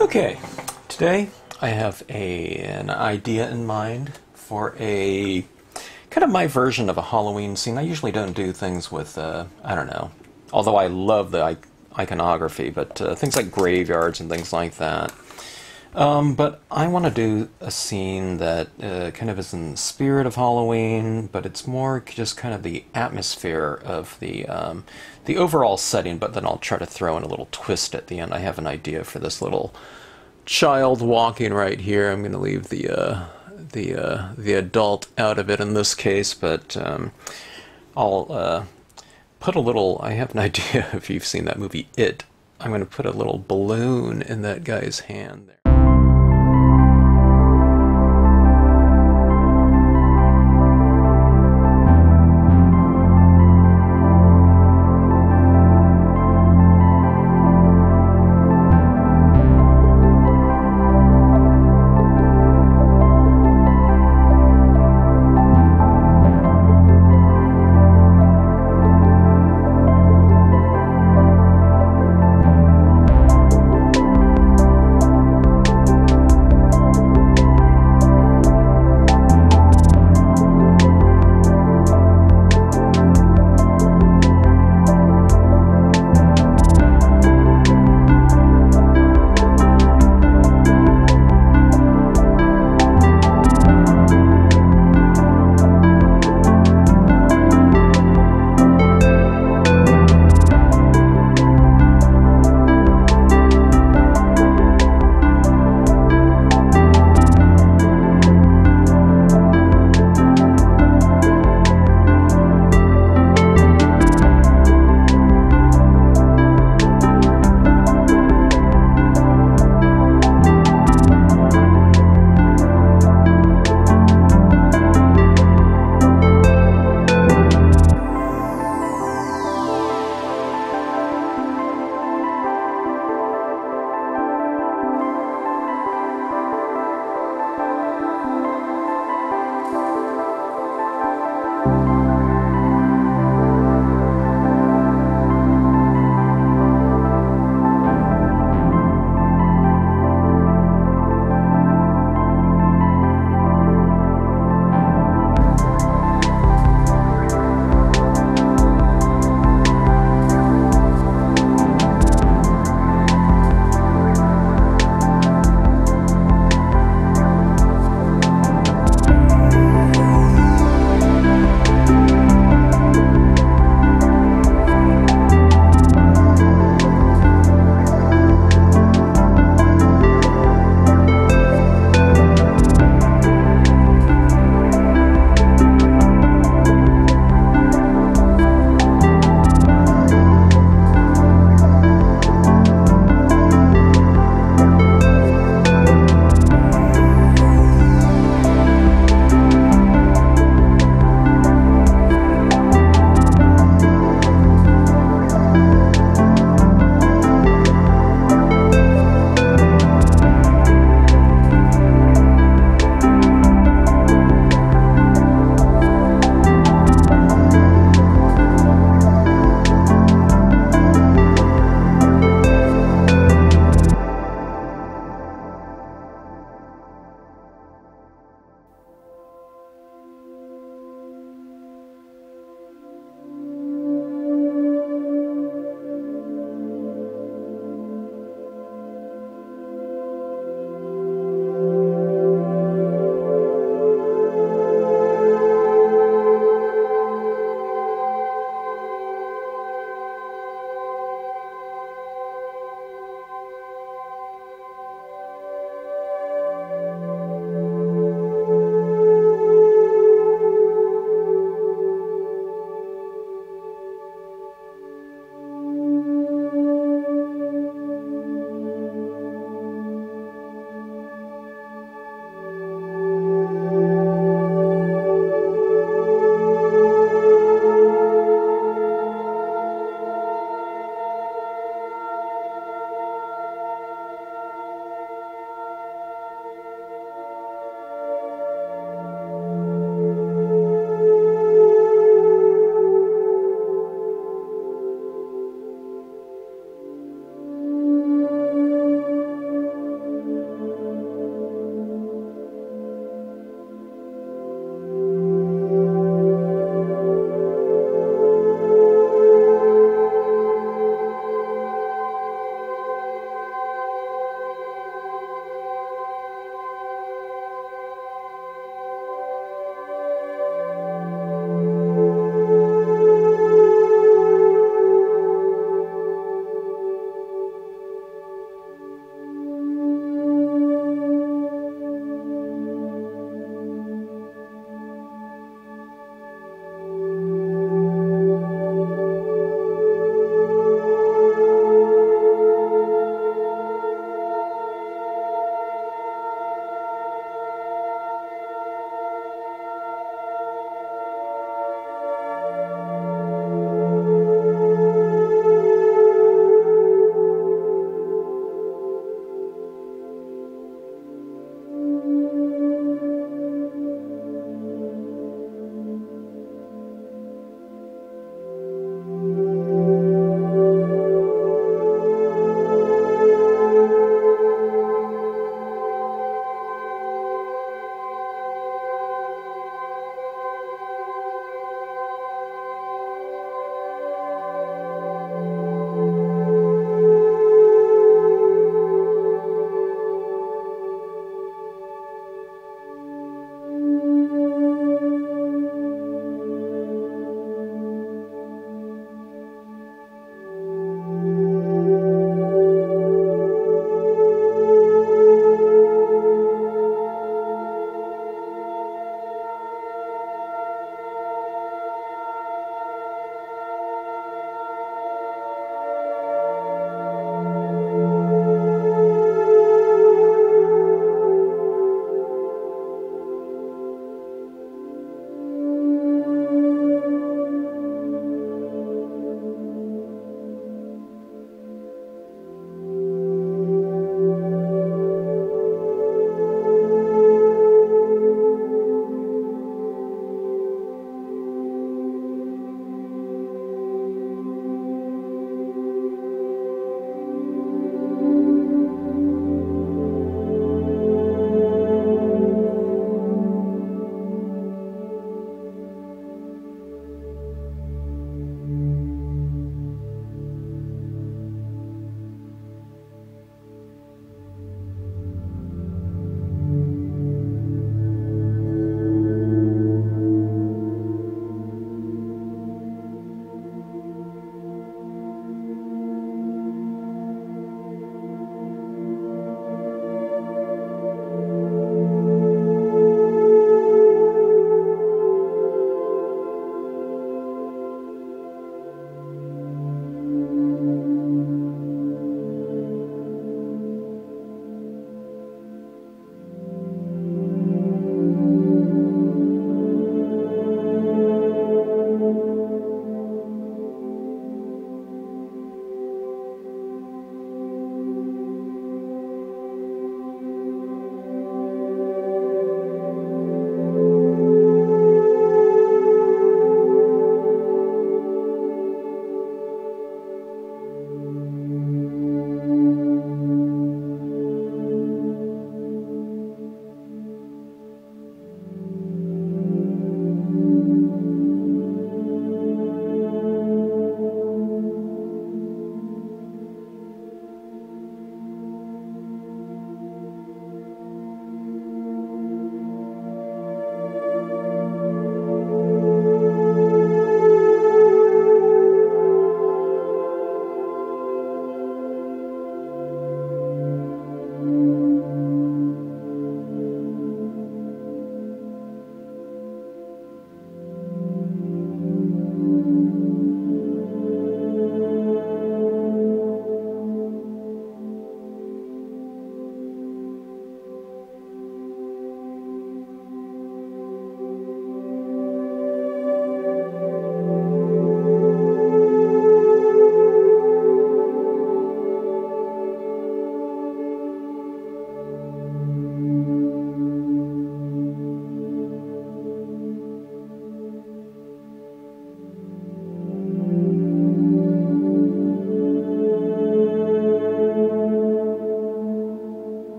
Okay, today I have an idea in mind for a kind of my version of a Halloween scene. I usually don't do things with, I don't know, although I love the iconography, but things like graveyards and things like that. But I want to do a scene that kind of is in the spirit of Halloween, but it's more just kind of the atmosphere of the overall setting. But then I'll try to throw in a little twist at the end. I have an idea for this little child walking right here. I'm going to leave the adult out of it in this case, but I'll put a little. I have an idea if you've seen that movie It. I'm going to put a little balloon in that guy's hand there.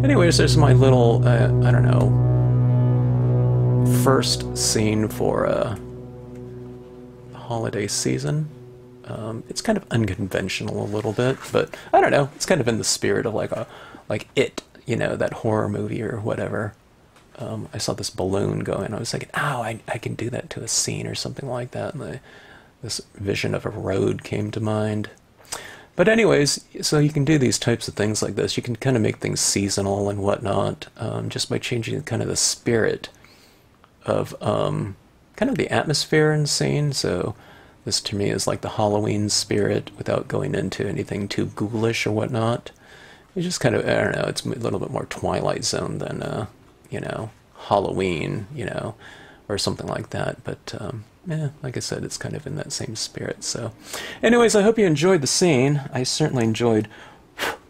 Anyways, there's my little, I don't know, first scene for the holiday season. It's kind of unconventional a little bit, but I don't know. It's kind of in the spirit of like It, you know, that horror movie or whatever. I saw this balloon going. I was thinking, oh, I can do that to a scene or something like that. And this vision of a road came to mind. But anyways, so you can do these types of things like this. You can kind of make things seasonal and whatnot, just by changing kind of the spirit of kind of the atmosphere and scene. So this to me is like the Halloween spirit without going into anything too ghoulish or whatnot. It's just kind of, I don't know, it's a little bit more Twilight Zone than, you know, Halloween, you know, or something like that. But yeah, like I said, it's kind of in that same spirit. So anyways, I hope you enjoyed the scene. I certainly enjoyed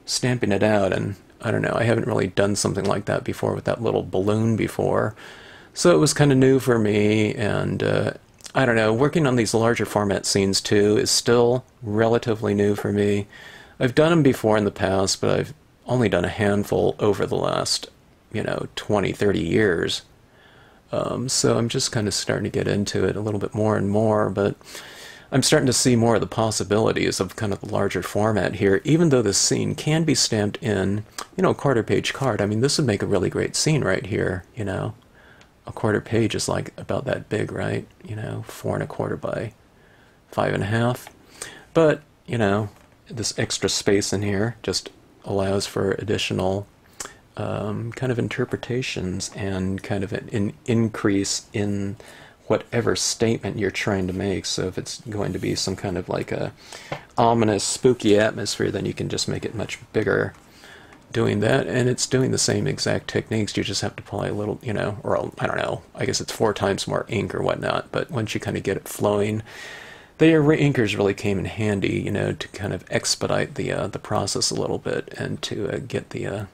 stamping it out, and I don't know, I haven't really done something like that before with that little balloon before. So it was kind of new for me, and I don't know, working on these larger format scenes too is still relatively new for me. I've done them before in the past, but I've only done a handful over the last, you know, 20, 30 years. So I'm just kind of starting to get into it a little bit more and more, but I'm starting to see more of the possibilities of kind of the larger format here, even though this scene can be stamped in, you know, a quarter-page card. I mean, this would make a really great scene right here, you know. A quarter page is like about that big, right? You know, 4 1/4 by 5 1/2. But, you know, this extra space in here just allows for additional kind of interpretations and kind of an increase in whatever statement you're trying to make. So if it's going to be some kind of like a ominous, spooky atmosphere, then you can just make it much bigger doing that, and it's doing the same exact techniques. You just have to apply a little, you know, or I don't know, I guess it's 4 times more ink or whatnot, but once you kind of get it flowing, the inkers really came in handy, you know, to kind of expedite the process a little bit, and to get the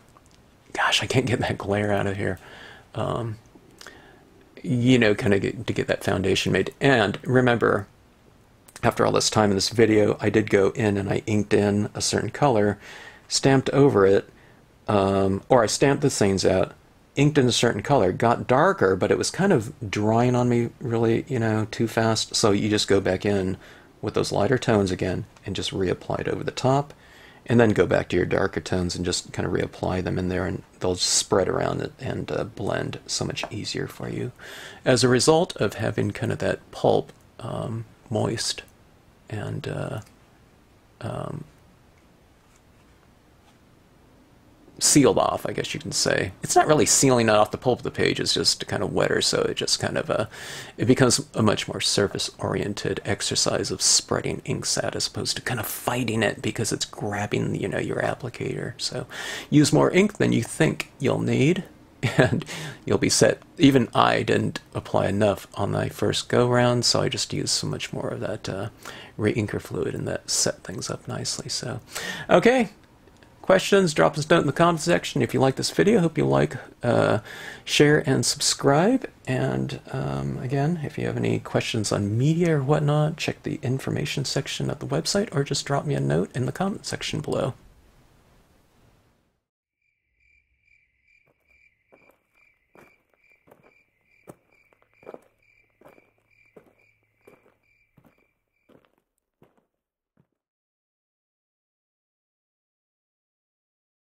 gosh, I can't get that glare out of here. You know, kind of to get that foundation made. And remember, after all this time in this video, I did go in and I inked in a certain color, stamped over it, or I stamped the scenes out, inked in a certain color, got darker, but it was kind of drying on me really, you know, too fast. So you just go back in with those lighter tones again and just reapply it over the top, and then go back to your darker tones and just kind of reapply them in there, and they'll spread around it and blend so much easier for you as a result of having kind of that pulp moist and sealed off, I guess you can say. It's not really sealing it off the pulp of the page, it's just kind of wetter, so it just kind of it becomes a much more surface-oriented exercise of spreading inks out as opposed to kind of fighting it because it's grabbing, you know, your applicator. So use more ink than you think you'll need, and you'll be set. Even I didn't apply enough on my first go-round, so I just used so much more of that re-inker fluid, and that set things up nicely. So, okay. Questions, drop us a note in the comments section. If you like this video, hope you like, share, and subscribe. And again, if you have any questions on media or whatnot, check the information section of the website, or just drop me a note in the comment section below.